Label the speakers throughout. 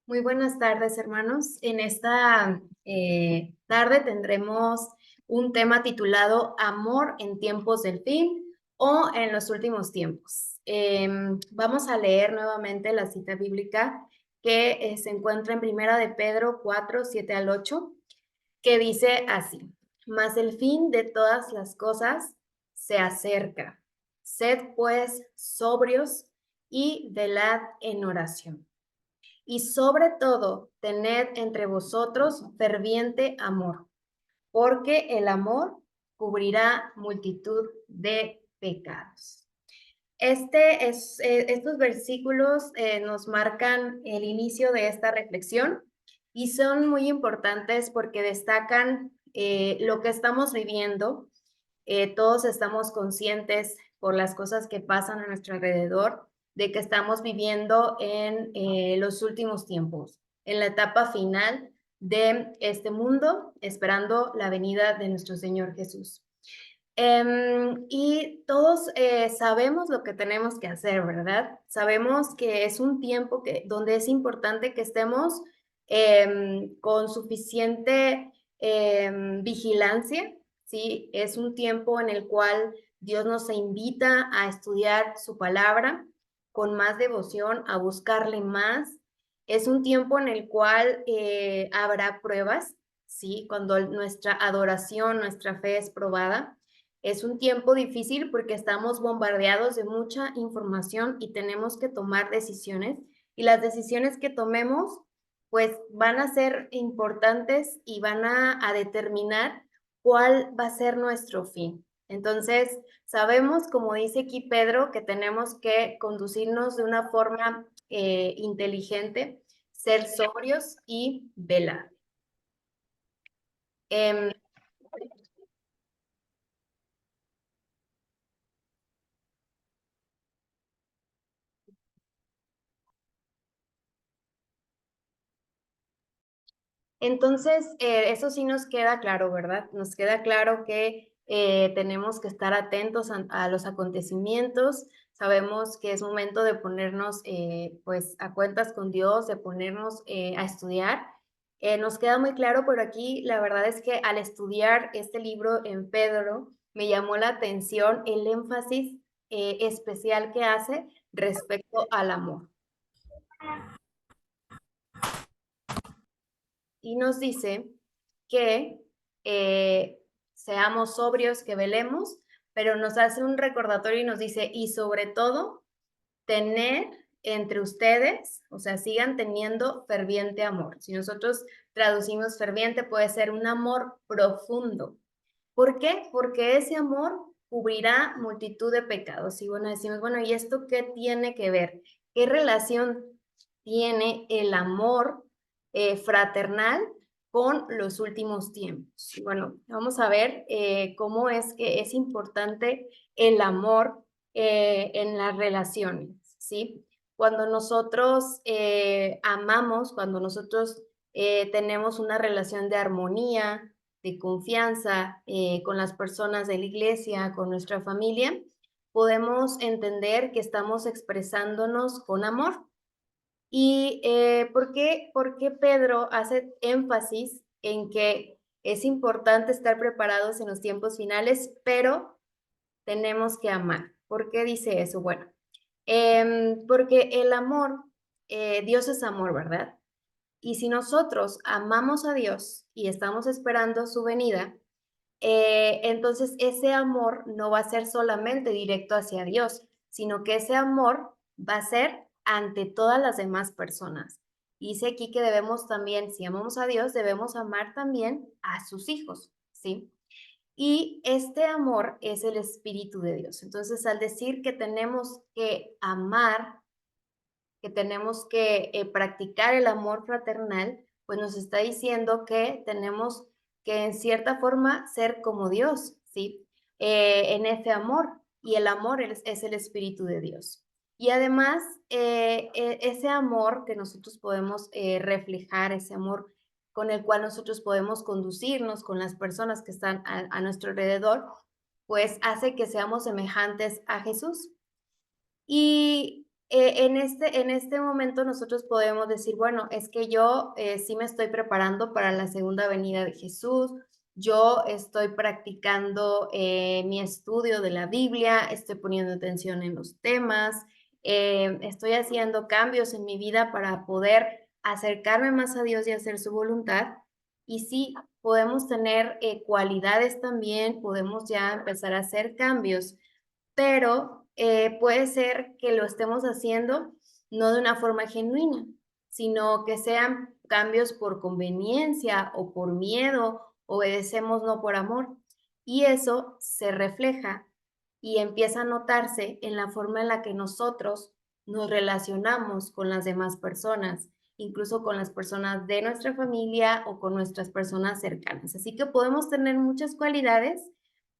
Speaker 1: Muy buenas tardes, hermanos. En esta tarde tendremos un tema titulado Amor en tiempos del fin o en los últimos tiempos. Vamos a leer nuevamente la cita bíblica que se encuentra en Primera de Pedro 4, 7 al 8, que dice así: Mas el fin de todas las cosas se acerca. Sed pues sobrios y velad en oración. Y sobre todo, tened entre vosotros ferviente amor, porque el amor cubrirá multitud de pecados. Estos versículos nos marcan el inicio de esta reflexión y son muy importantes porque destacan lo que estamos viviendo. Todos estamos conscientes por las cosas que pasan a nuestro alrededor de que estamos viviendo en los últimos tiempos, en la etapa final de este mundo, esperando la venida de nuestro Señor Jesús. Y todos sabemos lo que tenemos que hacer, ¿verdad? Sabemos que es un tiempo donde es importante que estemos con suficiente vigilancia, ¿sí? Es un tiempo en el cual Dios nos invita a estudiar su palabra con más devoción, a buscarle más. Es un tiempo en el cual habrá pruebas, ¿sí? Cuando nuestra adoración, nuestra fe es probada. Es un tiempo difícil porque estamos bombardeados de mucha información y tenemos que tomar decisiones, y las decisiones que tomemos pues van a ser importantes y van a determinar cuál va a ser nuestro fin. Entonces, sabemos, como dice aquí Pedro, que tenemos que conducirnos de una forma inteligente, ser sobrios y velar. Eh, Entonces, eso sí nos queda claro, ¿verdad? Nos queda claro que tenemos que estar atentos a los acontecimientos. Sabemos que es momento de ponernos pues a cuentas con Dios, de ponernos a estudiar. Nos queda muy claro, pero aquí la verdad es que al estudiar este libro en Pedro, me llamó la atención el énfasis especial que hace respecto al amor. Y nos dice que seamos sobrios, que velemos, pero nos hace un recordatorio y nos dice, y sobre todo, tener entre ustedes, o sea, sigan teniendo ferviente amor. Si nosotros traducimos ferviente, puede ser un amor profundo. ¿Por qué? Porque ese amor cubrirá multitud de pecados. Y bueno, decimos, bueno, ¿y esto qué tiene que ver? ¿Qué relación tiene el amor fraternal con los últimos tiempos? Y bueno, vamos a ver cómo es que es importante el amor en las relaciones, ¿sí? Cuando nosotros amamos, cuando nosotros tenemos una relación de armonía, de confianza con las personas de la iglesia, con nuestra familia, podemos entender que estamos expresándonos con amor. ¿Y por qué Pedro hace énfasis en que es importante estar preparados en los tiempos finales, pero tenemos que amar? ¿Por qué dice eso? Bueno, porque el amor, Dios es amor, ¿verdad? Y si nosotros amamos a Dios y estamos esperando su venida, entonces ese amor no va a ser solamente directo hacia Dios, sino que ese amor va a ser ante todas las demás personas. Dice aquí que debemos también, si amamos a Dios, debemos amar también a sus hijos, ¿sí? Y este amor es el Espíritu de Dios. Entonces, al decir que tenemos que amar, que tenemos que practicar el amor fraternal, pues nos está diciendo que tenemos que en cierta forma ser como Dios, ¿sí? En ese amor, y el amor es el Espíritu de Dios. Y además, ese amor que nosotros podemos reflejar, ese amor con el cual nosotros podemos conducirnos con las personas que están a nuestro alrededor, pues hace que seamos semejantes a Jesús. Y en este momento nosotros podemos decir, bueno, es que yo sí me estoy preparando para la segunda venida de Jesús, yo estoy practicando mi estudio de la Biblia, estoy poniendo atención en los temas, estoy haciendo cambios en mi vida para poder acercarme más a Dios y hacer su voluntad. Y sí, podemos tener cualidades también, podemos ya empezar a hacer cambios, pero puede ser que lo estemos haciendo no de una forma genuina, sino que sean cambios por conveniencia o por miedo, obedecemos no por amor. Y eso se refleja y empieza a notarse en la forma en la que nosotros nos relacionamos con las demás personas, incluso con las personas de nuestra familia o con nuestras personas cercanas. Así que podemos tener muchas cualidades,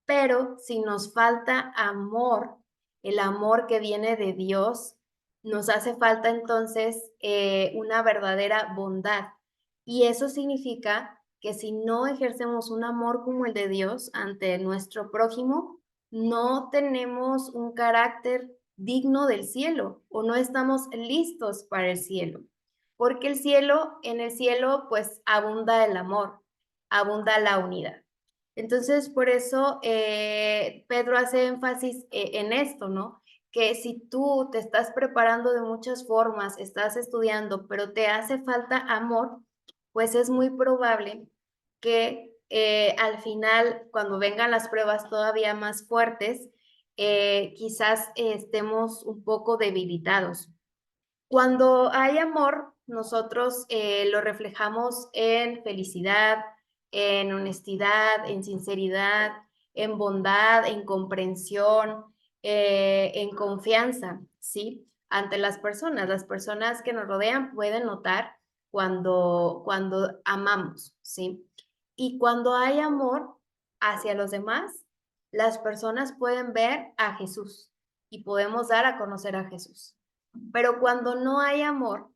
Speaker 1: pero si nos falta amor, el amor que viene de Dios, nos hace falta entonces una verdadera bondad. Y eso significa que si no ejercemos un amor como el de Dios ante nuestro prójimo, no tenemos un carácter digno del cielo o no estamos listos para el cielo. Porque en el cielo, pues abunda el amor, abunda la unidad. Entonces, por eso Pedro hace énfasis en esto, ¿no? Que si tú te estás preparando de muchas formas, estás estudiando, pero te hace falta amor, pues es muy probable que al final, cuando vengan las pruebas todavía más fuertes, quizás estemos un poco debilitados. Cuando hay amor, nosotros lo reflejamos en felicidad, en honestidad, en sinceridad, en bondad, en comprensión, en confianza, ¿sí? Ante las personas. Las personas que nos rodean pueden notar cuando amamos, ¿sí? Y cuando hay amor hacia los demás, las personas pueden ver a Jesús y podemos dar a conocer a Jesús. Pero cuando no hay amor,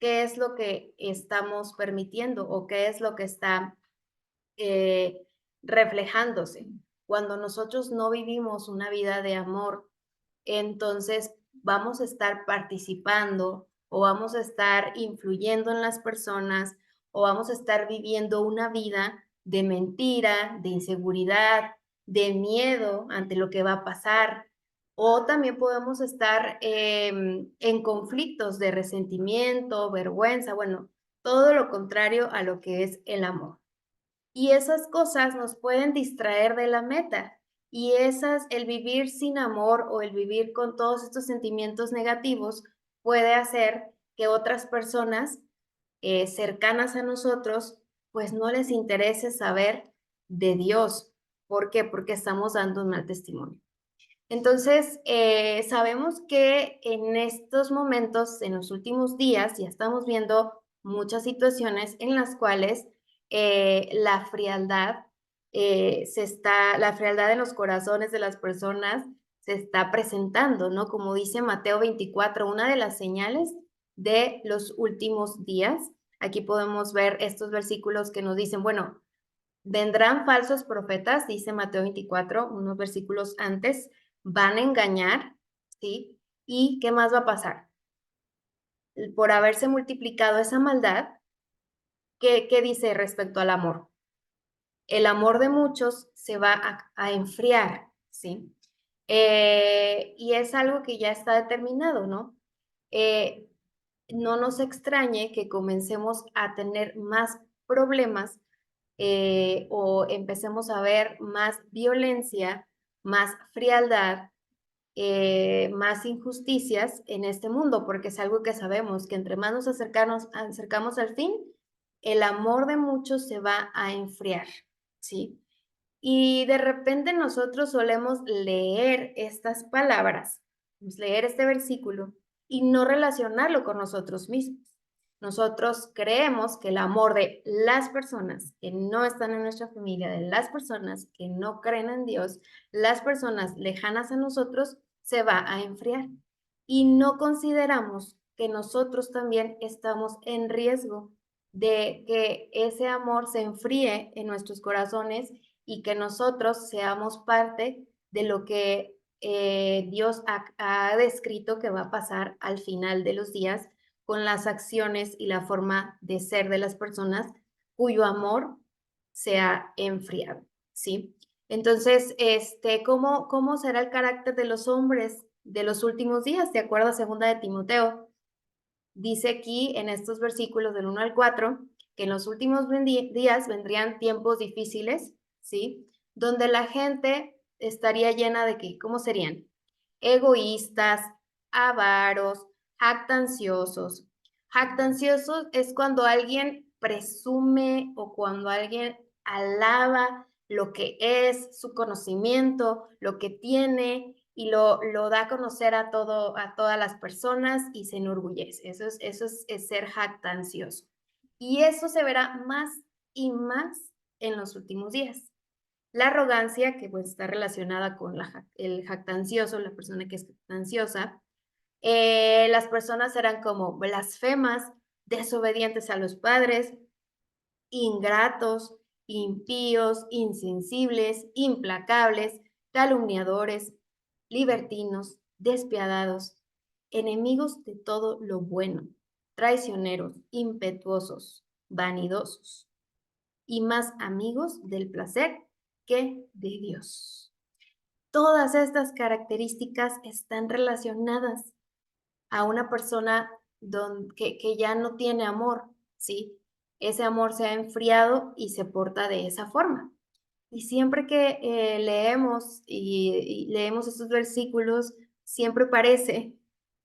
Speaker 1: ¿qué es lo que estamos permitiendo o qué es lo que está eh, reflejándose? Cuando nosotros no vivimos una vida de amor, entonces vamos a estar participando o vamos a estar influyendo en las personas o vamos a estar viviendo una vida de mentira, de inseguridad, de miedo ante lo que va a pasar. O también podemos estar en conflictos de resentimiento, vergüenza, bueno, todo lo contrario a lo que es el amor. Y esas cosas nos pueden distraer de la meta. Y el vivir sin amor o el vivir con todos estos sentimientos negativos puede hacer que otras personas cercanas a nosotros, pues no les interese saber de Dios. ¿Por qué? Porque estamos dando un mal testimonio. Entonces, sabemos que en estos momentos, en los últimos días, ya estamos viendo muchas situaciones en las cuales la frialdad la frialdad en los corazones de las personas se está presentando, ¿no? Como dice Mateo 24, una de las señales de los últimos días. Aquí podemos ver estos versículos que nos dicen, bueno, vendrán falsos profetas, dice Mateo 24, unos versículos antes, van a engañar, ¿sí? ¿Y qué más va a pasar? Por haberse multiplicado esa maldad, ¿qué dice respecto al amor? El amor de muchos se va a enfriar, ¿sí? Y es algo que ya está determinado, ¿no? Eh, no nos extrañe que comencemos a tener más problemas o empecemos a ver más violencia, más frialdad, más injusticias en este mundo, porque es algo que sabemos, que entre más nos acercamos al fin, el amor de muchos se va a enfriar, ¿sí? Y de repente nosotros solemos leer estas palabras, leer este versículo y no relacionarlo con nosotros mismos. Nosotros creemos que el amor de las personas que no están en nuestra familia, de las personas que no creen en Dios, las personas lejanas a nosotros, se va a enfriar. Y no consideramos que nosotros también estamos en riesgo de que ese amor se enfríe en nuestros corazones y que nosotros seamos parte de lo que Dios ha descrito que va a pasar al final de los días con las acciones y la forma de ser de las personas cuyo amor se ha enfriado, ¿sí? Entonces, ¿cómo será el carácter de los hombres de los últimos días? De acuerdo a segunda de Timoteo, dice aquí en estos versículos del 1 al 4 que en los últimos días vendrían tiempos difíciles, ¿sí? Donde la gente estaría llena de ¿qué? ¿Cómo serían? Egoístas, avaros, jactanciosos. Jactanciosos es cuando alguien presume o cuando alguien alaba lo que es, su conocimiento, lo que tiene y lo da a conocer a todas las personas y se enorgullece. Eso es ser jactancioso. Y eso se verá más y más en los últimos días. La arrogancia, que pues está relacionada con el jactancioso, la persona que es jactanciosa, las personas serán como blasfemas, desobedientes a los padres, ingratos, impíos, insensibles, implacables, calumniadores, libertinos, despiadados, enemigos de todo lo bueno, traicioneros, impetuosos, vanidosos y más amigos del placer que de Dios. Todas estas características están relacionadas a una persona que ya no tiene amor, ¿sí? Ese amor se ha enfriado y se porta de esa forma. Y siempre que leemos estos versículos, siempre parece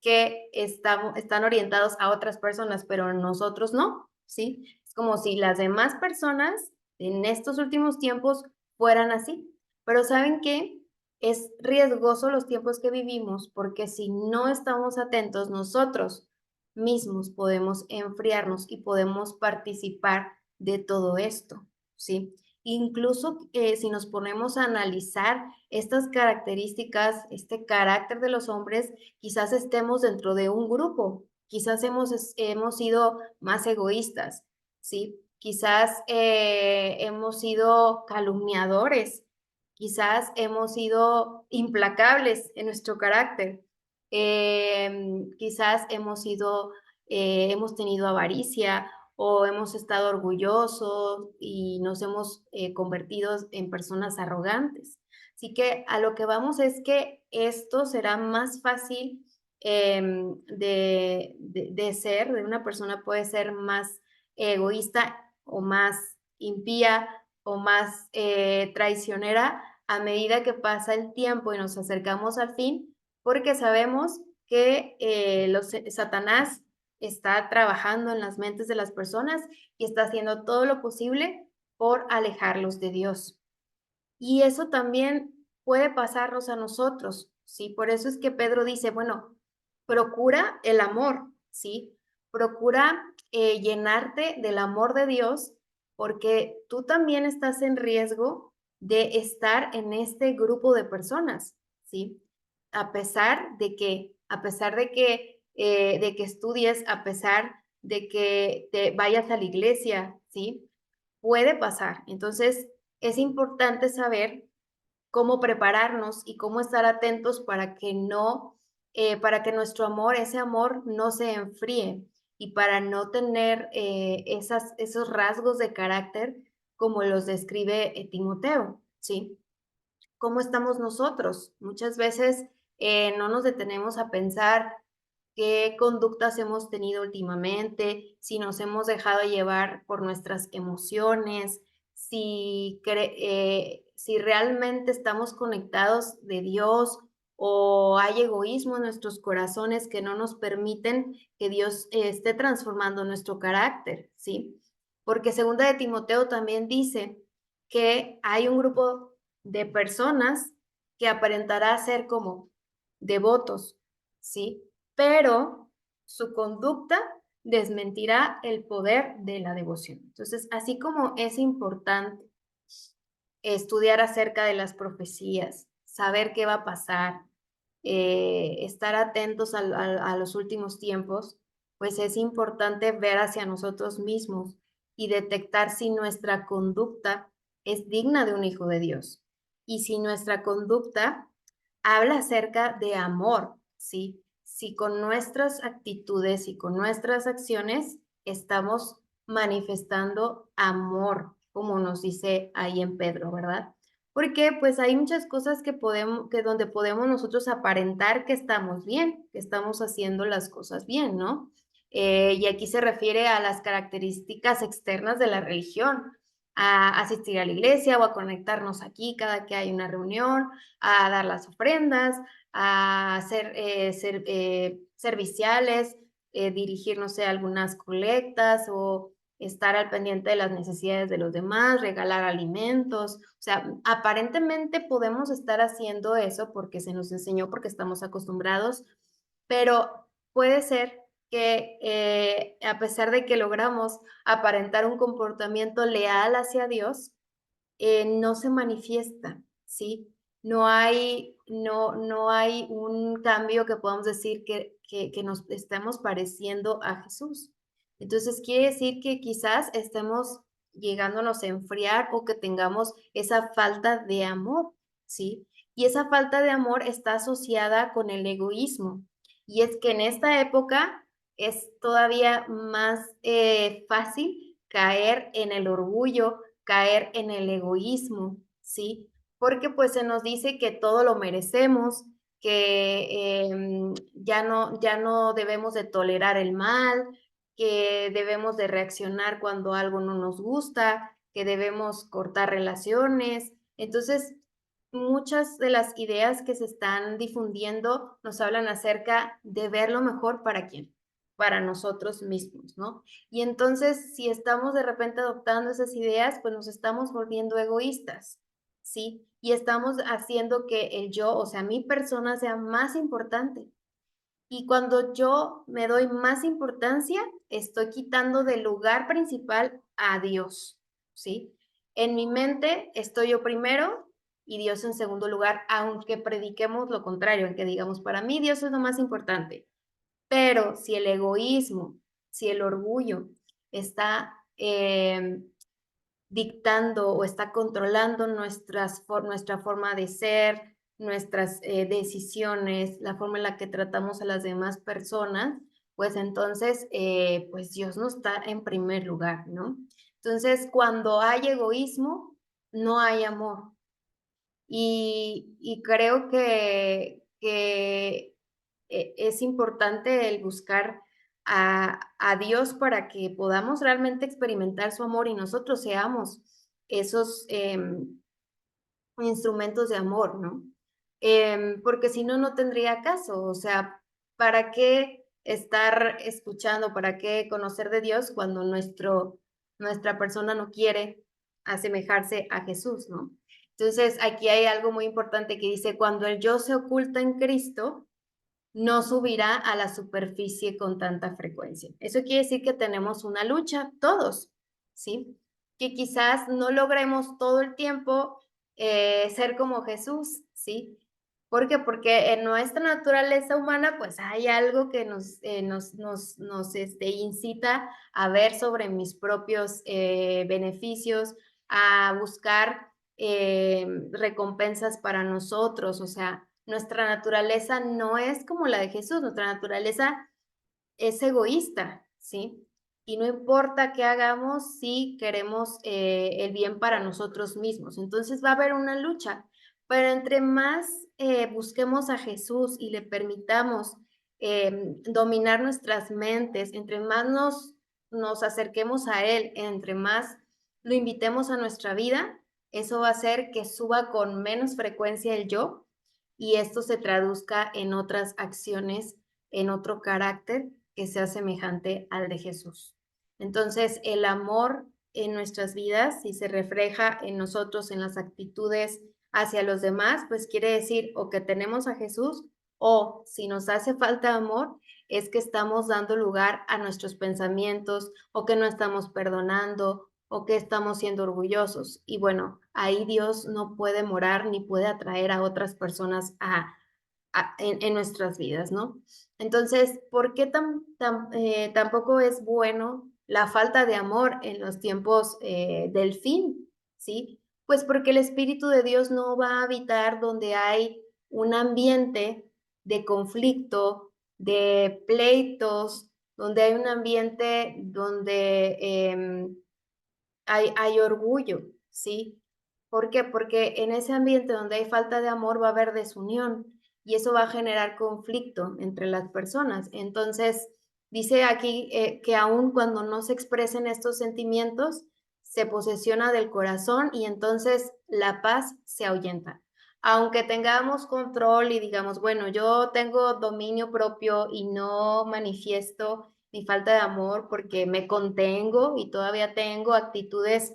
Speaker 1: que están orientados a otras personas, pero nosotros no, ¿sí? Es como si las demás personas en estos últimos tiempos fueran así. Pero ¿saben qué? Es riesgoso los tiempos que vivimos porque si no estamos atentos, nosotros mismos podemos enfriarnos y podemos participar de todo esto, ¿sí? Incluso si nos ponemos a analizar estas características, este carácter de los hombres, quizás estemos dentro de un grupo, quizás hemos sido más egoístas, ¿sí? Quizás hemos sido calumniadores, quizás hemos sido implacables en nuestro carácter, quizás hemos tenido avaricia o hemos estado orgullosos y nos hemos convertido en personas arrogantes. Así que a lo que vamos es que esto será más fácil de ser, de una persona puede ser más egoísta o más impía o más traicionera a medida que pasa el tiempo y nos acercamos al fin, porque sabemos que Satanás está trabajando en las mentes de las personas y está haciendo todo lo posible por alejarlos de Dios. Y eso también puede pasarnos a nosotros, ¿sí? Por eso es que Pedro dice, bueno, procura el amor, ¿sí? Procura llenarte del amor de Dios porque tú también estás en riesgo de estar en este grupo de personas, ¿sí? A pesar de que estudies, a pesar de que te vayas a la iglesia, ¿sí? Puede pasar. Entonces, es importante saber cómo prepararnos y cómo estar atentos para que nuestro amor, ese amor, no se enfríe y para no tener esos rasgos de carácter como los describe Timoteo, ¿sí? ¿Cómo estamos nosotros? Muchas veces no nos detenemos a pensar qué conductas hemos tenido últimamente, si nos hemos dejado llevar por nuestras emociones, si realmente estamos conectados de Dios o hay egoísmo en nuestros corazones que no nos permiten que Dios esté transformando nuestro carácter, ¿sí? Porque segunda de Timoteo también dice que hay un grupo de personas que aparentará ser como devotos, ¿sí? Pero su conducta desmentirá el poder de la devoción. Entonces, así como es importante estudiar acerca de las profecías, saber qué va a pasar, estar atentos a los últimos tiempos, pues es importante ver hacia nosotros mismos y detectar si nuestra conducta es digna de un hijo de Dios y si nuestra conducta habla acerca de amor, ¿sí? Si con nuestras actitudes y con nuestras acciones estamos manifestando amor, como nos dice ahí en Pedro, ¿verdad? Porque pues hay muchas cosas que donde podemos nosotros aparentar que estamos bien, que estamos haciendo las cosas bien, ¿no? Y aquí se refiere a las características externas de la religión, a asistir a la iglesia o a conectarnos aquí cada que hay una reunión, a dar las ofrendas, a ser serviciales, dirigir, no sé, algunas colectas o estar al pendiente de las necesidades de los demás, regalar alimentos. O sea, aparentemente podemos estar haciendo eso porque se nos enseñó, porque estamos acostumbrados, pero puede ser que a pesar de que logramos aparentar un comportamiento leal hacia Dios, no se manifiesta, ¿sí? No hay un cambio que podamos decir que nos estemos pareciendo a Jesús. Entonces, quiere decir que quizás estemos llegándonos a enfriar o que tengamos esa falta de amor, ¿sí? Y esa falta de amor está asociada con el egoísmo. Y es que en esta época es todavía más fácil caer en el orgullo, caer en el egoísmo, ¿sí? Porque pues se nos dice que todo lo merecemos, que ya no debemos de tolerar el mal, que debemos de reaccionar cuando algo no nos gusta, que debemos cortar relaciones. Entonces, muchas de las ideas que se están difundiendo nos hablan acerca de ver lo mejor para quién, para nosotros mismos, ¿no? Y entonces, si estamos de repente adoptando esas ideas, pues nos estamos volviendo egoístas, ¿sí? Y estamos haciendo que el yo, o sea, mi persona sea más importante. Y cuando yo me doy más importancia, estoy quitando del lugar principal a Dios, ¿sí? En mi mente estoy yo primero y Dios en segundo lugar, aunque prediquemos lo contrario, aunque digamos, para mí Dios es lo más importante. Pero si el egoísmo, si el orgullo está dictando o está controlando nuestra forma de ser, nuestras decisiones, la forma en la que tratamos a las demás personas, pues entonces, pues Dios no está en primer lugar, ¿no? Entonces, cuando hay egoísmo, no hay amor. Y creo que es importante el buscar a Dios para que podamos realmente experimentar su amor y nosotros seamos esos instrumentos de amor, ¿no? Porque si no, no tendría caso. O sea, ¿para qué estar escuchando, para qué conocer de Dios cuando nuestra persona no quiere asemejarse a Jesús, ¿no? Entonces, aquí hay algo muy importante que dice, cuando el yo se oculta en Cristo, no subirá a la superficie con tanta frecuencia. Eso quiere decir que tenemos una lucha, todos, ¿sí? Que quizás no logremos todo el tiempo ser como Jesús, ¿sí? ¿Por qué? Porque en nuestra naturaleza humana, pues hay algo que nos incita a ver sobre mis propios beneficios, a buscar recompensas para nosotros, o sea, nuestra naturaleza no es como la de Jesús, nuestra naturaleza es egoísta, ¿sí? Y no importa qué hagamos si queremos el bien para nosotros mismos. Entonces va a haber una lucha, pero entre más busquemos a Jesús y le permitamos dominar nuestras mentes, entre más nos acerquemos a Él, entre más lo invitemos a nuestra vida, eso va a hacer que suba con menos frecuencia el yo y esto se traduzca en otras acciones, en otro carácter que sea semejante al de Jesús. Entonces, el amor en nuestras vidas, si se refleja en nosotros, en las actitudes hacia los demás, pues quiere decir o que tenemos a Jesús o si nos hace falta amor, es que estamos dando lugar a nuestros pensamientos o que no estamos perdonando o que estamos siendo orgullosos. Y bueno, ahí Dios no puede morar ni puede atraer a otras personas en nuestras vidas, ¿no? Entonces, ¿por qué tampoco es bueno la falta de amor en los tiempos del fin? ¿Sí? Pues porque el Espíritu de Dios no va a habitar donde hay un ambiente de conflicto, de pleitos, donde hay un ambiente donde hay orgullo, ¿sí? ¿Por qué? Porque en ese ambiente donde hay falta de amor va a haber desunión y eso va a generar conflicto entre las personas. Entonces, dice aquí que aun cuando no se expresen estos sentimientos, se posesiona del corazón y entonces la paz se ahuyenta. Aunque tengamos control y digamos, bueno, yo tengo dominio propio y no manifiesto mi falta de amor porque me contengo y todavía tengo actitudes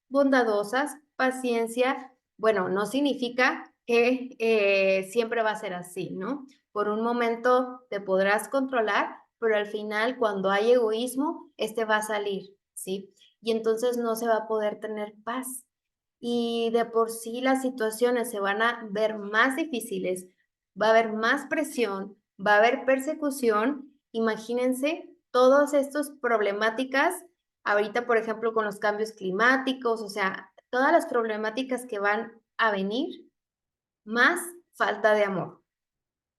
Speaker 1: bondadosas, paciencia, bueno, no significa que siempre va a ser así, ¿no? Por un momento te podrás controlar, pero al final cuando hay egoísmo, este va a salir, ¿sí? Y entonces no se va a poder tener paz. Y de por sí las situaciones se van a ver más difíciles, va a haber más presión, va a haber persecución. Imagínense todas estas problemáticas, ahorita por ejemplo con los cambios climáticos, o sea, todas las problemáticas que van a venir, más falta de amor.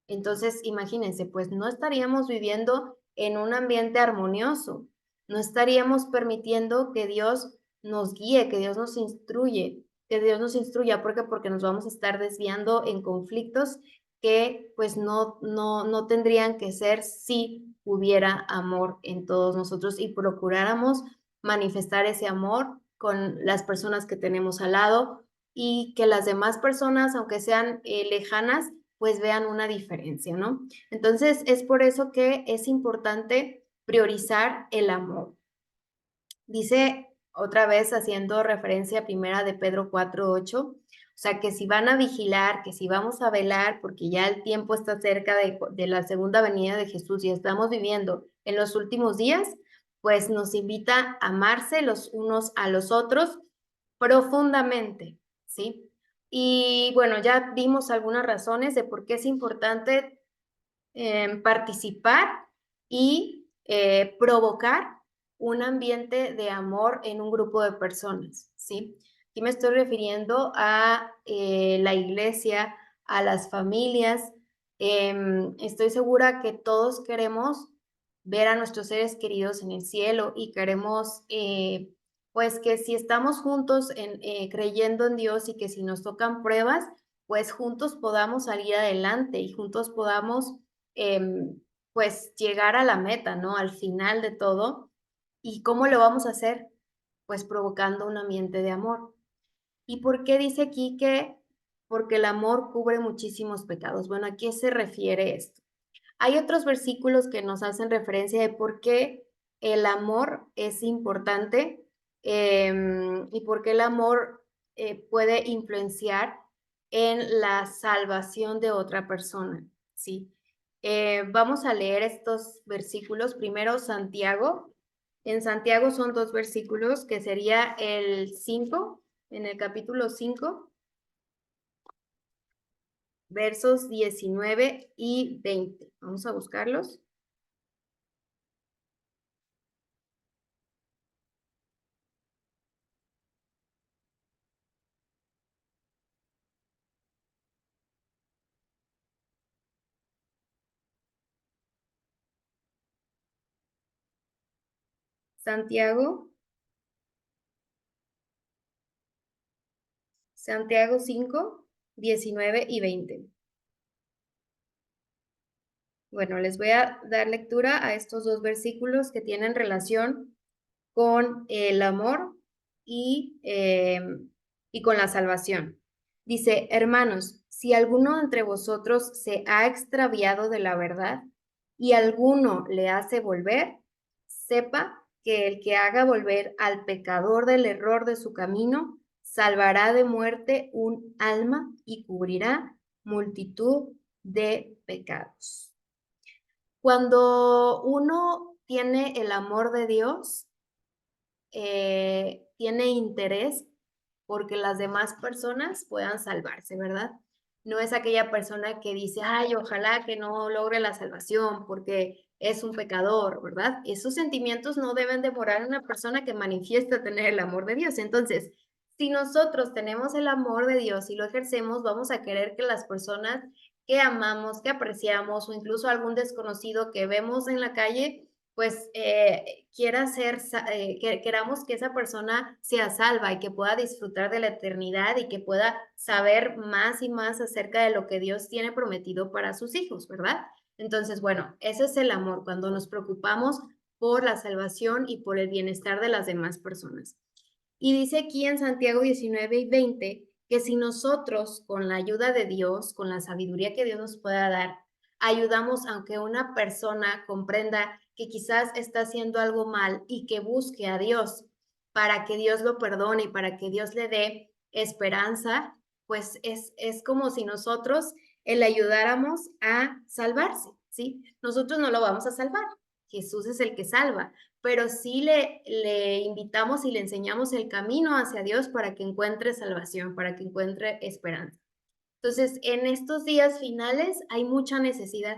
Speaker 1: Entonces, imagínense, pues no estaríamos viviendo en un ambiente armonioso, no estaríamos permitiendo que Dios nos guíe, que Dios nos instruye, que Dios nos instruya. ¿Por qué? Porque nos vamos a estar desviando en conflictos que pues no tendrían que ser si hubiera amor en todos nosotros y procuráramos manifestar ese amor con las personas que tenemos al lado y que las demás personas, aunque sean lejanas, pues vean una diferencia, ¿no? Entonces, es por eso que es importante priorizar el amor. Dice otra vez haciendo referencia a primera de Pedro 4:8, o sea, que si van a vigilar, que si vamos a velar, porque ya el tiempo está cerca de la segunda venida de Jesús y estamos viviendo en los últimos días, pues nos invita a amarse los unos a los otros profundamente, ¿sí? Y bueno, ya dimos algunas razones de por qué es importante participar y provocar un ambiente de amor en un grupo de personas, ¿sí? Aquí me estoy refiriendo a la iglesia, a las familias. Estoy segura que todos queremos ver a nuestros seres queridos en el cielo y queremos, pues, que si estamos juntos creyendo en Dios y que si nos tocan pruebas, pues juntos podamos salir adelante y juntos podamos pues llegar a la meta, ¿no? Al final de todo. ¿Y cómo lo vamos a hacer? Pues provocando un ambiente de amor. ¿Y por qué dice aquí que? Porque el amor cubre muchísimos pecados. Bueno, ¿a qué se refiere esto? Hay otros versículos que nos hacen referencia de por qué el amor es importante y por qué el amor puede influenciar en la salvación de otra persona, ¿sí? Vamos a leer estos versículos. Primero, Santiago. En Santiago son dos versículos, que sería el 5, en el capítulo 5, versos 19 y 20. Vamos a buscarlos. Santiago, Santiago 5, 19 y 20. Bueno, les voy a dar lectura a estos dos versículos que tienen relación con el amor y con la salvación. Dice, hermanos, si alguno entre vosotros se ha extraviado de la verdad y alguno le hace volver, sepa que el que haga volver al pecador del error de su camino, salvará de muerte un alma y cubrirá multitud de pecados. Cuando uno tiene el amor de Dios, tiene interés porque las demás personas puedan salvarse, ¿verdad? No es aquella persona que dice, ay, ojalá que no logre la salvación porque es un pecador, ¿verdad? Esos sentimientos no deben demorar a una persona que manifiesta tener el amor de Dios. Entonces, si nosotros tenemos el amor de Dios y lo ejercemos, vamos a querer que las personas que amamos, que apreciamos o incluso algún desconocido que vemos en la calle, pues queramos que esa persona sea salva y que pueda disfrutar de la eternidad y que pueda saber más y más acerca de lo que Dios tiene prometido para sus hijos, ¿verdad? Entonces, bueno, ese es el amor, cuando nos preocupamos por la salvación y por el bienestar de las demás personas. Y dice aquí en Santiago 19:20 que si nosotros, con la ayuda de Dios, con la sabiduría que Dios nos pueda dar, ayudamos aunque una persona comprenda que quizás está haciendo algo mal y que busque a Dios para que Dios lo perdone y para que Dios le dé esperanza, pues es como si nosotros le ayudáramos a salvarse, ¿sí? Nosotros no lo vamos a salvar, Jesús es el que salva, pero sí le invitamos y le enseñamos el camino hacia Dios para que encuentre salvación, para que encuentre esperanza. Entonces, en estos días finales hay mucha necesidad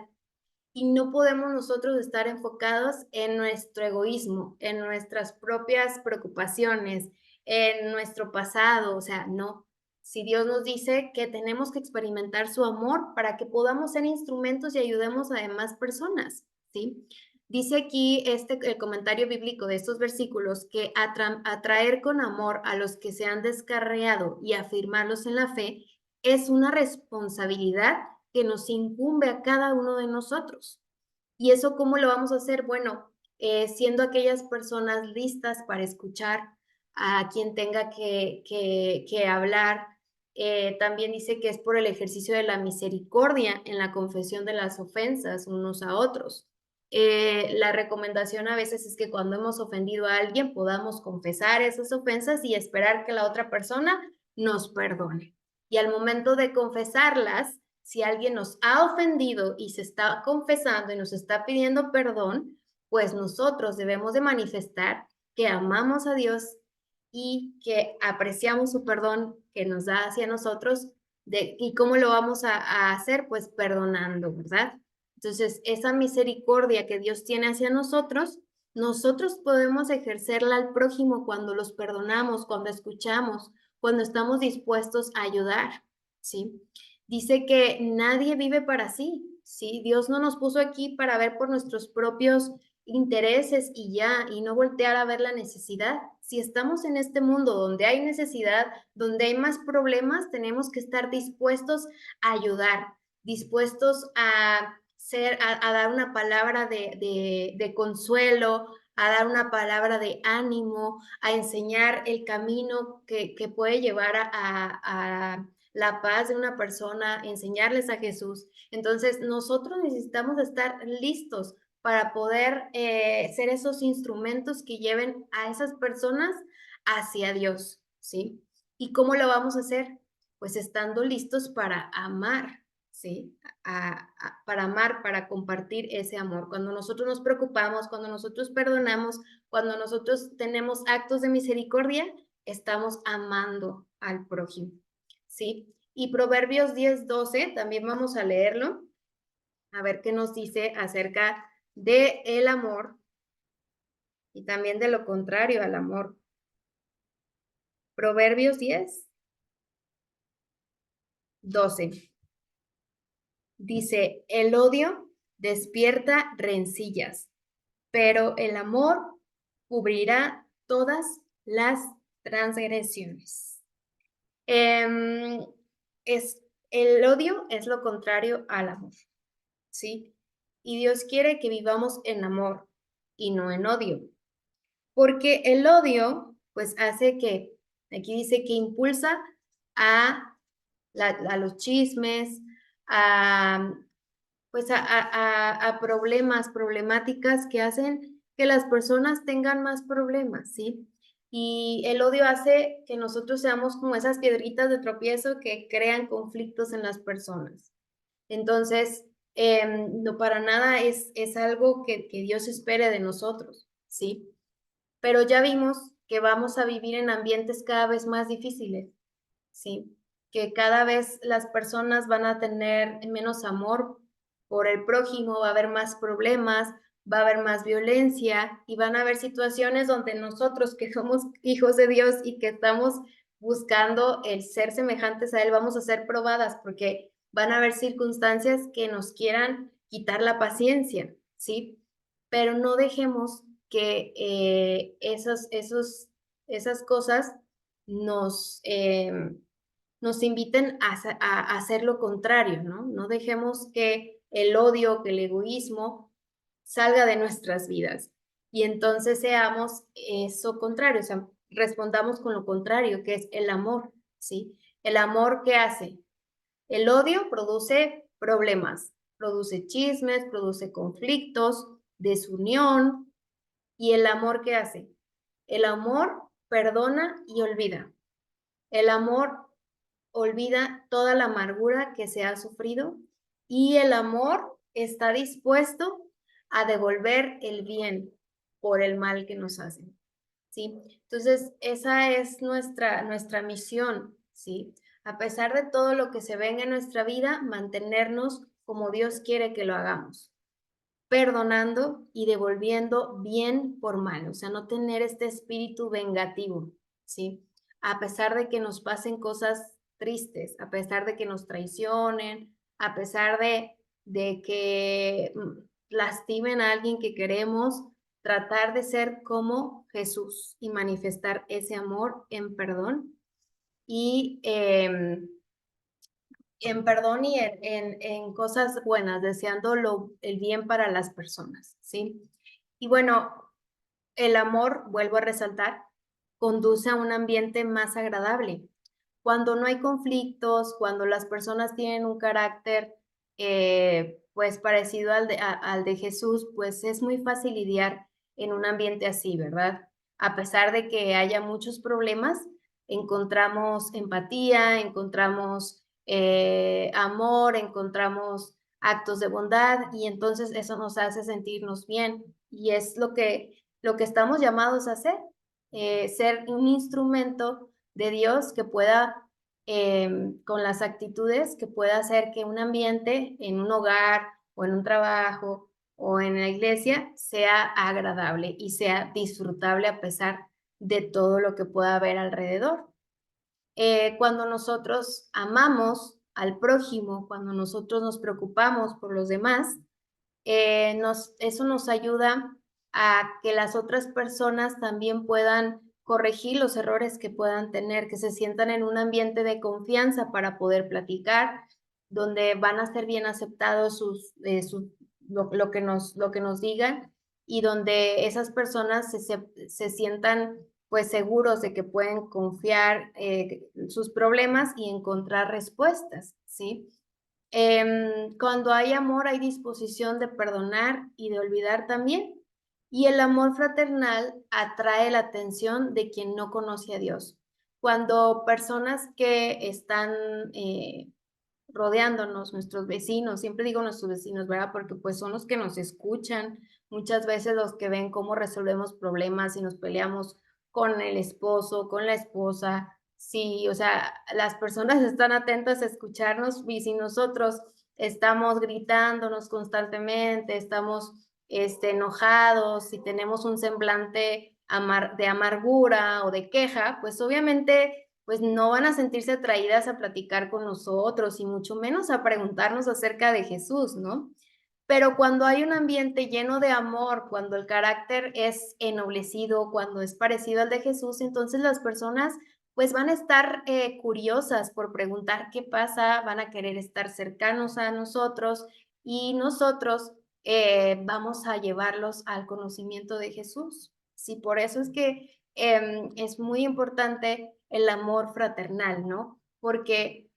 Speaker 1: y no podemos nosotros estar enfocados en nuestro egoísmo, en nuestras propias preocupaciones, en nuestro pasado, o sea, no. Si Dios nos dice que tenemos que experimentar su amor para que podamos ser instrumentos y ayudemos a demás personas, ¿sí? Dice aquí el comentario bíblico de estos versículos que atraer con amor a los que se han descarriado y afirmarlos en la fe es una responsabilidad que nos incumbe a cada uno de nosotros. ¿Y eso cómo lo vamos a hacer? Bueno, siendo aquellas personas listas para escuchar a quien tenga que hablar. También dice que es por el ejercicio de la misericordia en la confesión de las ofensas unos a otros. La recomendación a veces es que cuando hemos ofendido a alguien podamos confesar esas ofensas y esperar que la otra persona nos perdone. Y al momento de confesarlas, si alguien nos ha ofendido y se está confesando y nos está pidiendo perdón, pues nosotros debemos de manifestar que amamos a Dios y que apreciamos su perdón que nos da hacia nosotros. ¿Y cómo lo vamos a hacer? Pues perdonando, ¿verdad? Entonces, esa misericordia que Dios tiene hacia nosotros, nosotros podemos ejercerla al prójimo cuando los perdonamos, cuando escuchamos, cuando estamos dispuestos a ayudar, ¿sí? Dice que nadie vive para sí, ¿sí? Dios no nos puso aquí para ver por nuestros propios intereses y ya, y no voltear a ver la necesidad. Si estamos en este mundo donde hay necesidad, donde hay más problemas, tenemos que estar dispuestos a ayudar, dispuestos a dar una palabra de consuelo, a dar una palabra de ánimo, a enseñar el camino que puede llevar a la paz de una persona, enseñarles a Jesús. Entonces, nosotros necesitamos estar listos para poder ser esos instrumentos que lleven a esas personas hacia Dios, ¿sí? ¿Y cómo lo vamos a hacer? Pues estando listos para amar, ¿sí? Para amar, para compartir ese amor. Cuando nosotros nos preocupamos, cuando nosotros perdonamos, cuando nosotros tenemos actos de misericordia, estamos amando al prójimo, ¿sí? Y Proverbios 10:12, también vamos a leerlo, a ver qué nos dice acerca de el amor y también de lo contrario al amor. Proverbios 10:12. Dice, el odio despierta rencillas, pero el amor cubrirá todas las transgresiones. Es, el odio es lo contrario al amor, ¿sí? Y Dios quiere que vivamos en amor y no en odio, porque el odio, pues hace que, aquí dice que impulsa a los chismes, a, pues a problemas, problemáticas que hacen que las personas tengan más problemas, ¿sí? Y el odio hace que nosotros seamos como esas piedritas de tropiezo que crean conflictos en las personas. Entonces, no para nada es algo que Dios espere de nosotros, ¿sí? Pero ya vimos que vamos a vivir en ambientes cada vez más difíciles, ¿sí? Que cada vez las personas van a tener menos amor por el prójimo, va a haber más problemas, va a haber más violencia y van a haber situaciones donde nosotros que somos hijos de Dios y que estamos buscando el ser semejantes a Él, vamos a ser probadas porque van a haber circunstancias que nos quieran quitar la paciencia, ¿sí? Pero no dejemos que esas cosas nos, nos inviten a hacer lo contrario, ¿no? No dejemos que el odio, que el egoísmo salga de nuestras vidas y entonces seamos eso contrario, o sea, respondamos con lo contrario, que es el amor, ¿sí? El amor, ¿qué hace? El odio produce problemas, produce chismes, produce conflictos, desunión, y el amor, ¿qué hace? El amor perdona y olvida. El amor olvida toda la amargura que se ha sufrido y el amor está dispuesto a devolver el bien por el mal que nos hacen, ¿sí? Entonces, esa es nuestra misión, ¿sí? A pesar de todo lo que se venga en nuestra vida, mantenernos como Dios quiere que lo hagamos, perdonando y devolviendo bien por mal, o sea, no tener este espíritu vengativo, ¿sí? A pesar de que nos pasen cosas tristes, a pesar de que nos traicionen, a pesar de que lastimen a alguien que queremos, tratar de ser como Jesús y manifestar ese amor y en perdón y en cosas buenas, deseando el bien para las personas, ¿sí? Y bueno, el amor, vuelvo a resaltar, conduce a un ambiente más agradable. Cuando no hay conflictos, cuando las personas tienen un carácter pues parecido al de Jesús, pues es muy fácil lidiar en un ambiente así, ¿verdad? A pesar de que haya muchos problemas, encontramos empatía, encontramos amor, encontramos actos de bondad y entonces eso nos hace sentirnos bien y es lo que estamos llamados a hacer, ser un instrumento de Dios que pueda, con las actitudes, que pueda hacer que un ambiente en un hogar o en un trabajo o en la iglesia sea agradable y sea disfrutable a pesar de todo lo que pueda haber alrededor. Cuando nosotros amamos al prójimo, cuando nosotros nos preocupamos por los demás, eso nos ayuda a que las otras personas también puedan corregir los errores que puedan tener, que se sientan en un ambiente de confianza para poder platicar, donde van a ser bien aceptados lo que nos digan y donde esas personas se sientan pues seguros de que pueden confiar sus problemas y encontrar respuestas, ¿sí? Cuando hay amor, hay disposición de perdonar y de olvidar también. Y el amor fraternal atrae la atención de quien no conoce a Dios. Cuando personas que están rodeándonos, nuestros vecinos, siempre digo nuestros vecinos, ¿verdad? Porque pues son los que nos escuchan, muchas veces los que ven cómo resolvemos problemas y nos peleamos con el esposo, con la esposa. Sí, o sea, las personas están atentas a escucharnos y si nosotros estamos gritándonos constantemente, estamos enojados, si tenemos un semblante de amargura o de queja, pues obviamente pues no van a sentirse atraídas a platicar con nosotros y mucho menos a preguntarnos acerca de Jesús, ¿no? Pero cuando hay un ambiente lleno de amor, cuando el carácter es ennoblecido, cuando es parecido al de Jesús, entonces las personas pues van a estar curiosas por preguntar qué pasa, van a querer estar cercanos a nosotros y nosotros vamos a llevarlos al conocimiento de Jesús. Sí, por eso es que es muy importante el amor fraternal, ¿no? Porque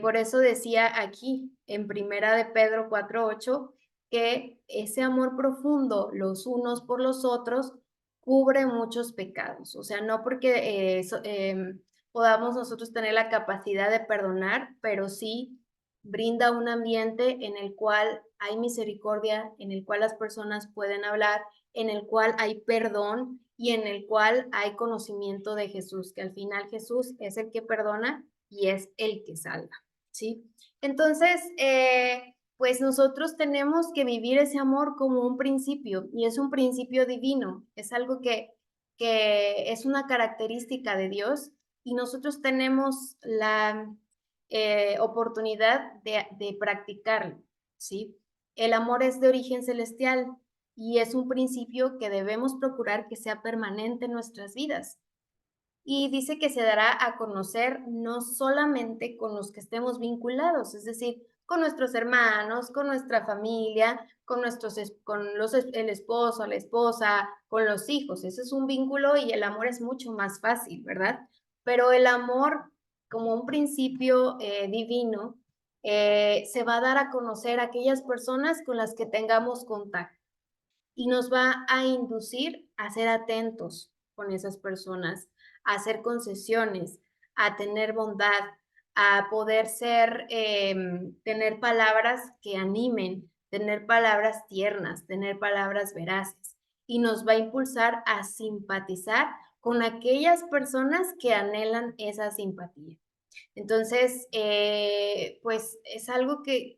Speaker 1: por eso decía aquí en Primera de Pedro 4:8 que ese amor profundo los unos por los otros cubre muchos pecados. O sea, no porque podamos nosotros tener la capacidad de perdonar, pero sí brinda un ambiente en el cual hay misericordia, en el cual las personas pueden hablar, en el cual hay perdón y en el cual hay conocimiento de Jesús, que al final Jesús es el que perdona y es el que salva, ¿sí? Entonces, pues nosotros tenemos que vivir ese amor como un principio y es un principio divino, es algo que es una característica de Dios y nosotros tenemos la oportunidad de practicarlo, ¿sí? El amor es de origen celestial y es un principio que debemos procurar que sea permanente en nuestras vidas. Y dice que se dará a conocer no solamente con los que estemos vinculados, es decir, con nuestros hermanos, con nuestra familia, con el esposo, la esposa, con los hijos. Ese es un vínculo y el amor es mucho más fácil, ¿verdad? Pero el amor, como un principio divino, se va a dar a conocer a aquellas personas con las que tengamos contacto y nos va a inducir a ser atentos con esas personas, a hacer concesiones, a tener bondad, a poder tener palabras que animen, tener palabras tiernas, tener palabras veraces. Y nos va a impulsar a simpatizar con aquellas personas que anhelan esa simpatía. Entonces, pues es algo que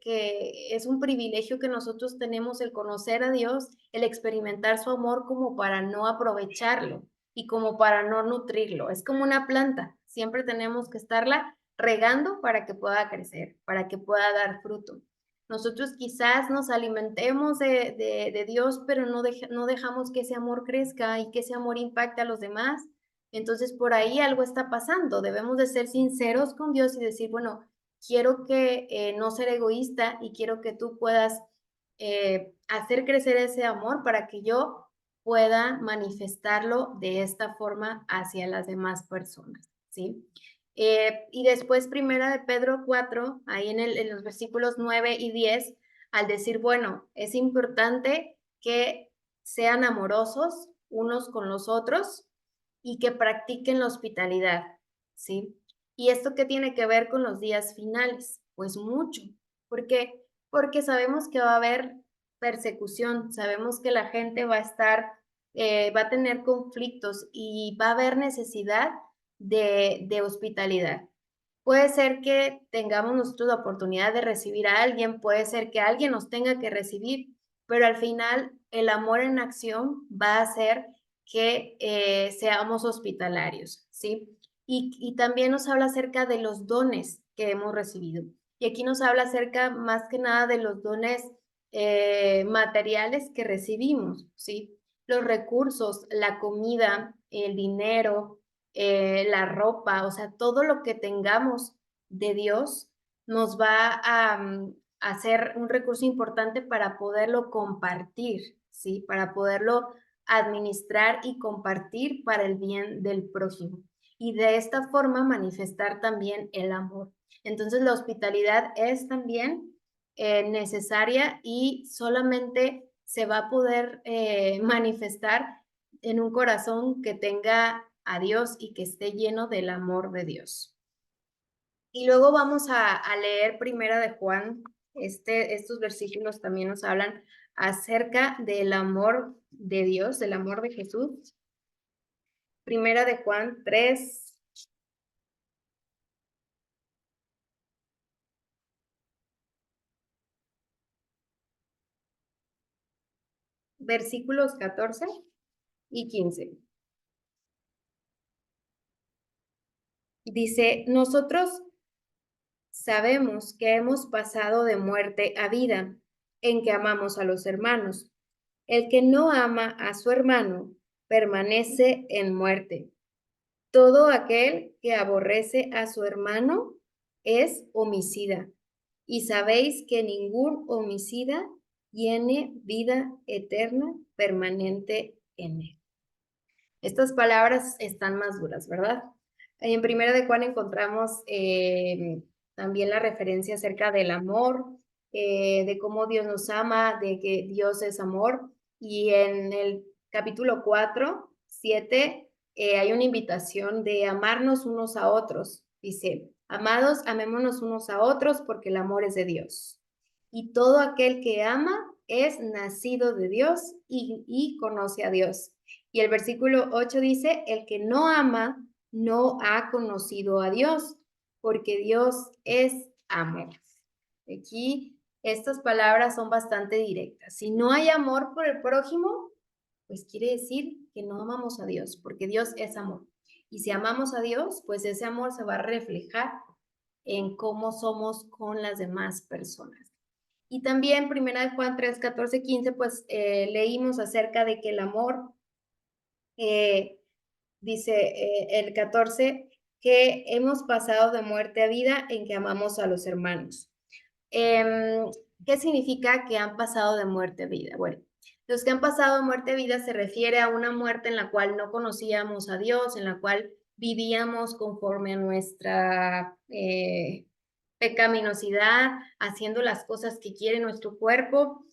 Speaker 1: es un privilegio que nosotros tenemos el conocer a Dios, el experimentar su amor como para no aprovecharlo y como para no nutrirlo. Es como una planta, siempre tenemos que estarla regando para que pueda crecer, para que pueda dar fruto. Nosotros quizás nos alimentemos de Dios, pero no dejamos que ese amor crezca y que ese amor impacte a los demás. Entonces, por ahí algo está pasando. Debemos de ser sinceros con Dios y decir, bueno, quiero que no ser egoísta y quiero que tú puedas hacer crecer ese amor para que yo pueda manifestarlo de esta forma hacia las demás personas, ¿sí? Y después, primera de Pedro 4, ahí en los versículos 9 y 10, al decir, bueno, es importante que sean amorosos unos con los otros, y que practiquen la hospitalidad, ¿sí? ¿Y esto qué tiene que ver con los días finales? Pues mucho. ¿Por qué? Porque sabemos que va a haber persecución, sabemos que la gente va a estar, va a tener conflictos y va a haber necesidad de hospitalidad. Puede ser que tengamos nosotros la oportunidad de recibir a alguien, puede ser que alguien nos tenga que recibir, pero al final el amor en acción va a hacer que seamos hospitalarios, ¿sí? Y también nos habla acerca de los dones que hemos recibido. Y aquí nos habla acerca más que nada de los dones materiales que recibimos, ¿sí? Los recursos, la comida, el dinero, la ropa, o sea, todo lo que tengamos de Dios nos va a ser un recurso importante para poderlo compartir, ¿sí? Para poderlo administrar y compartir para el bien del prójimo. Y de esta forma manifestar también el amor. Entonces la hospitalidad es también necesaria y solamente se va a poder manifestar en un corazón que tenga a Dios y que esté lleno del amor de Dios. Y luego vamos a leer Primera de Juan. Estos versículos también nos hablan acerca del amor de Dios, del amor de Jesús. Primera de Juan 3, versículos 14 y 15. Dice, nosotros sabemos que hemos pasado de muerte a vida, en que amamos a los hermanos. El que no ama a su hermano permanece en muerte. Todo aquel que aborrece a su hermano es homicida. Y sabéis que ningún homicida tiene vida eterna permanente en él. Estas palabras están más duras, ¿verdad? En Primera de Juan encontramos también la referencia acerca del amor, de cómo Dios nos ama, de que Dios es amor. Y en el capítulo 4, 7, hay una invitación de amarnos unos a otros. Dice, amados, amémonos unos a otros porque el amor es de Dios. Y todo aquel que ama es nacido de Dios y conoce a Dios. Y el versículo 8 dice, el que no ama no ha conocido a Dios, porque Dios es amor. Aquí estas palabras son bastante directas. Si no hay amor por el prójimo, pues quiere decir que no amamos a Dios, porque Dios es amor. Y si amamos a Dios, pues ese amor se va a reflejar en cómo somos con las demás personas. Y también, primera de Juan 3, 14, 15, pues leímos acerca de que el amor, dice el 14, que hemos pasado de muerte a vida en que amamos a los hermanos. ¿Qué significa que han pasado de muerte a vida? Bueno, los que han pasado de muerte a vida se refiere a una muerte en la cual no conocíamos a Dios, en la cual vivíamos conforme a nuestra pecaminosidad, haciendo las cosas que quiere nuestro cuerpo,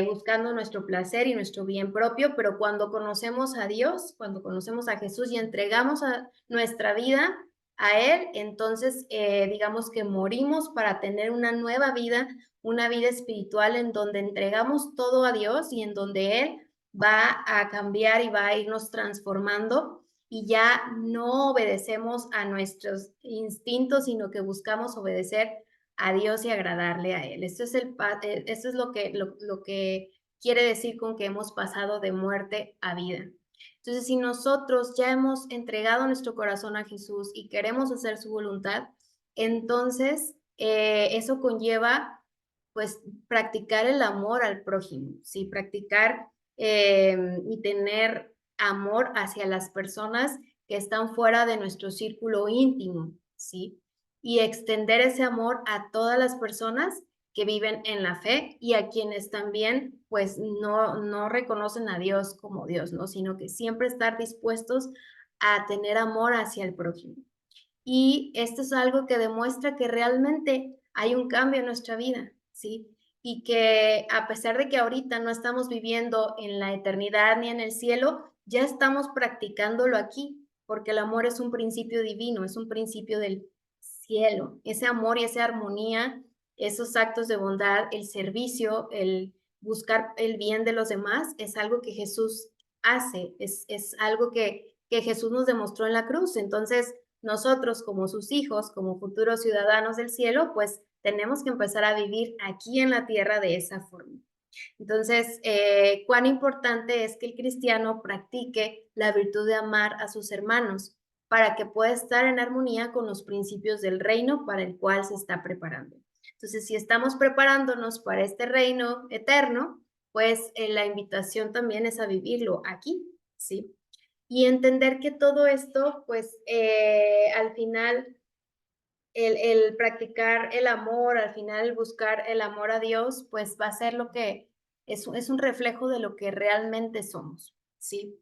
Speaker 1: buscando nuestro placer y nuestro bien propio, pero cuando conocemos a Dios, cuando conocemos a Jesús y entregamos a nuestra vida a Él, entonces digamos que morimos para tener una nueva vida, una vida espiritual en donde entregamos todo a Dios y en donde Él va a cambiar y va a irnos transformando y ya no obedecemos a nuestros instintos, sino que buscamos obedecer a Dios y agradarle a Él. Esto es lo que quiere decir con que hemos pasado de muerte a vida. Entonces, si nosotros ya hemos entregado nuestro corazón a Jesús y queremos hacer su voluntad, entonces eso conlleva, pues, practicar el amor al prójimo, ¿sí? Practicar y tener amor hacia las personas que están fuera de nuestro círculo íntimo, ¿sí? Y extender ese amor a todas las personas que viven en la fe y a quienes también pues no reconocen a Dios como Dios, ¿no? Sino que siempre estar dispuestos a tener amor hacia el prójimo. Y esto es algo que demuestra que realmente hay un cambio en nuestra vida, ¿sí? Y que a pesar de que ahorita no estamos viviendo en la eternidad ni en el cielo, ya estamos practicándolo aquí, porque el amor es un principio divino, es un principio del cielo. Ese amor y esa armonía, esos actos de bondad, el servicio, el buscar el bien de los demás, es algo que Jesús hace, es algo que Jesús nos demostró en la cruz. Entonces, nosotros como sus hijos, como futuros ciudadanos del cielo, pues tenemos que empezar a vivir aquí en la tierra de esa forma. Entonces, cuán importante es que el cristiano practique la virtud de amar a sus hermanos para que pueda estar en armonía con los principios del reino para el cual se está preparando. Entonces, si estamos preparándonos para este reino eterno, pues la invitación también es a vivirlo aquí, ¿sí? Y entender que todo esto, pues al final, el practicar el amor, al final buscar el amor a Dios, pues va a ser lo que es un reflejo de lo que realmente somos, ¿sí?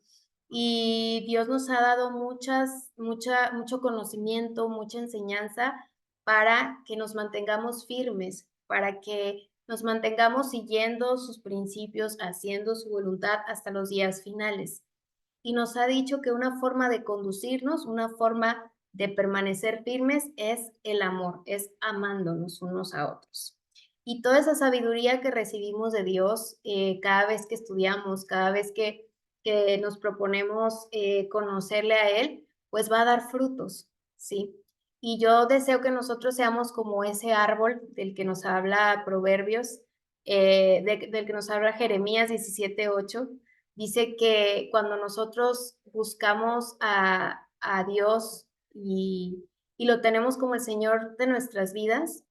Speaker 1: Y Dios nos ha dado mucho conocimiento, mucha enseñanza para que nos mantengamos firmes, para que nos mantengamos siguiendo sus principios, haciendo su voluntad hasta los días finales y nos ha dicho que una forma de conducirnos, una forma de permanecer firmes es el amor, es amándonos unos a otros. Y toda esa sabiduría que recibimos de Dios cada vez que estudiamos, cada vez que nos proponemos conocerle a Él, pues va a dar frutos, ¿sí? Y yo deseo que nosotros seamos como ese árbol del que nos habla Proverbios, del que nos habla Jeremías 17:8. Dice que cuando nosotros buscamos a Dios y lo tenemos como el Señor de nuestras vidas,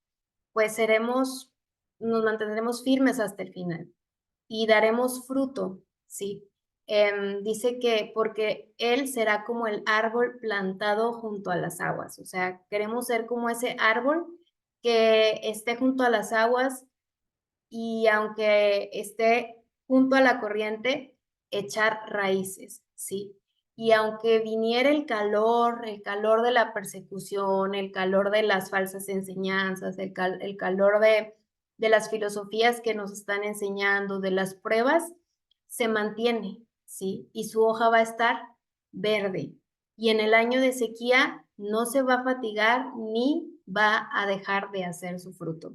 Speaker 1: pues nos mantendremos firmes hasta el final y daremos fruto, ¿sí? Dice que porque Él será como el árbol plantado junto a las aguas, o sea, queremos ser como ese árbol que esté junto a las aguas y aunque esté junto a la corriente, echar raíces, ¿sí? Y aunque viniera el calor de la persecución, el calor de las falsas enseñanzas, el calor de las filosofías que nos están enseñando, de las pruebas, se mantiene, ¿sí? Y su hoja va a estar verde. Y en el año de sequía no se va a fatigar ni va a dejar de hacer su fruto.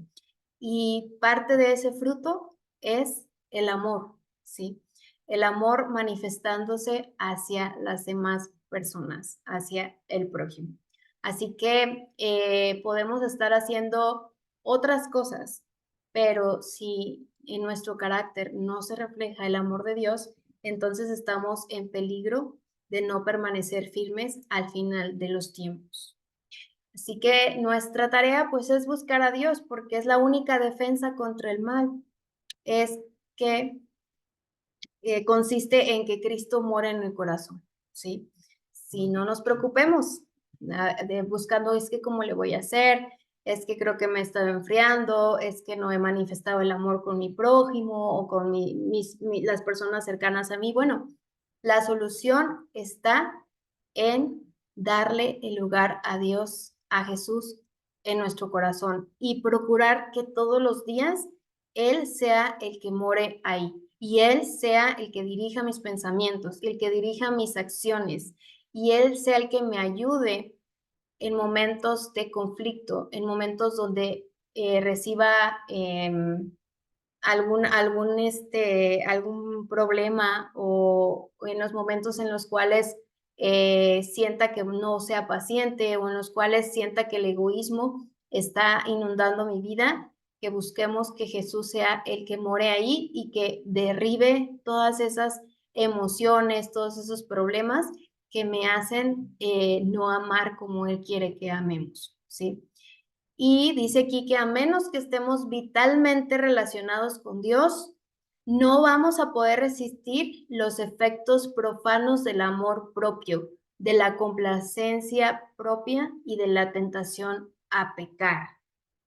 Speaker 1: Y parte de ese fruto es el amor, ¿sí? El amor manifestándose hacia las demás personas, hacia el prójimo. Así que podemos estar haciendo otras cosas, pero si en nuestro carácter no se refleja el amor de Dios, entonces estamos en peligro de no permanecer firmes al final de los tiempos. Así que nuestra tarea pues es buscar a Dios porque es la única defensa contra el mal. Es que consiste en que Cristo mora en el corazón, ¿sí? Si no nos preocupemos buscando es que cómo le voy a hacer, es que creo que me he estado enfriando, es que no he manifestado el amor con mi prójimo o con las personas cercanas a mí. Bueno, la solución está en darle el lugar a Dios, a Jesús en nuestro corazón y procurar que todos los días Él sea el que more ahí y Él sea el que dirija mis pensamientos, el que dirija mis acciones y Él sea el que me ayude en momentos de conflicto, en momentos donde reciba algún problema o en los momentos en los cuales sienta que no sea paciente o en los cuales sienta que el egoísmo está inundando mi vida, que busquemos que Jesús sea el que more ahí y que derribe todas esas emociones, todos esos problemas que me hacen no amar como Él quiere que amemos, ¿sí? Y dice aquí que a menos que estemos vitalmente relacionados con Dios, no vamos a poder resistir los efectos profanos del amor propio, de la complacencia propia y de la tentación a pecar,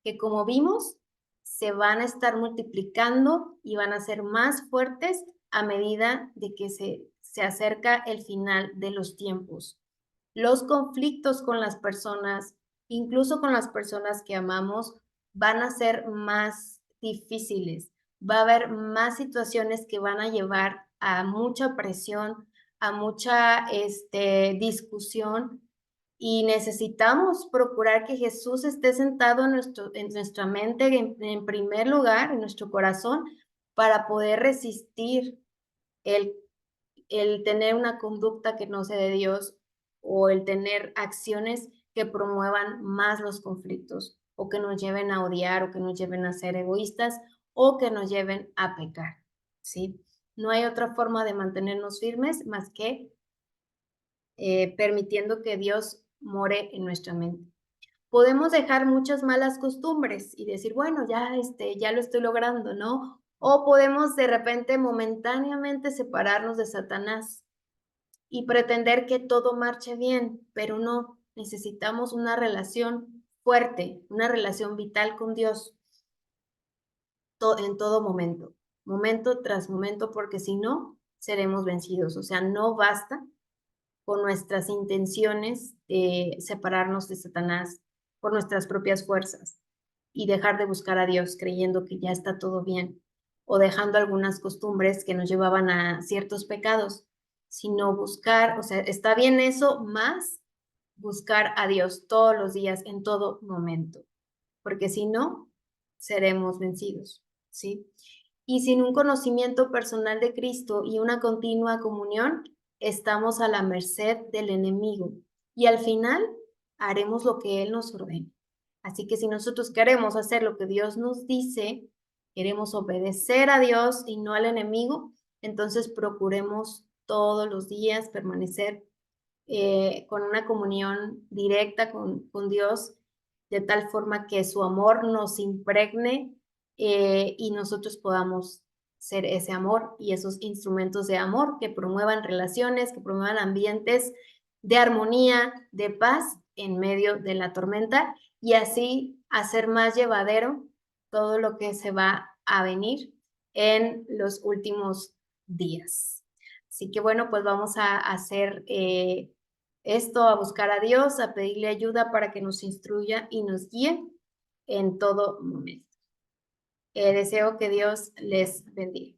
Speaker 1: que como vimos, se van a estar multiplicando y van a ser más fuertes a medida de que se acerca el final de los tiempos. Los conflictos con las personas, incluso con las personas que amamos, van a ser más difíciles. Va a haber más situaciones que van a llevar a mucha presión, a mucha discusión y necesitamos procurar que Jesús esté sentado en nuestra mente en primer lugar, en nuestro corazón, para poder resistir el tener una conducta que no sea de Dios o el tener acciones que promuevan más los conflictos o que nos lleven a odiar o que nos lleven a ser egoístas o que nos lleven a pecar, ¿sí? No hay otra forma de mantenernos firmes más que permitiendo que Dios more en nuestra mente. Podemos dejar muchas malas costumbres y decir, bueno, ya lo estoy logrando, ¿no? O podemos de repente momentáneamente separarnos de Satanás y pretender que todo marche bien, pero no, necesitamos una relación fuerte, una relación vital con Dios en todo momento, momento tras momento, porque si no, seremos vencidos. O sea, no basta con nuestras intenciones de separarnos de Satanás por nuestras propias fuerzas y dejar de buscar a Dios creyendo que ya está todo bien o dejando algunas costumbres que nos llevaban a ciertos pecados, sino buscar, o sea, está bien eso, más buscar a Dios todos los días, en todo momento, porque si no, seremos vencidos, ¿sí? Y sin un conocimiento personal de Cristo y una continua comunión, estamos a la merced del enemigo y al final haremos lo que Él nos ordena. Así que si nosotros queremos hacer lo que Dios nos dice, queremos obedecer a Dios y no al enemigo, entonces procuremos todos los días permanecer con una comunión directa con Dios, de tal forma que su amor nos impregne y nosotros podamos ser ese amor y esos instrumentos de amor que promuevan relaciones, que promuevan ambientes de armonía, de paz en medio de la tormenta y así hacer más llevadero todo lo que se va a venir en los últimos días. Así que bueno, pues vamos a hacer esto, a buscar a Dios, a pedirle ayuda para que nos instruya y nos guíe en todo momento. Deseo que Dios les bendiga.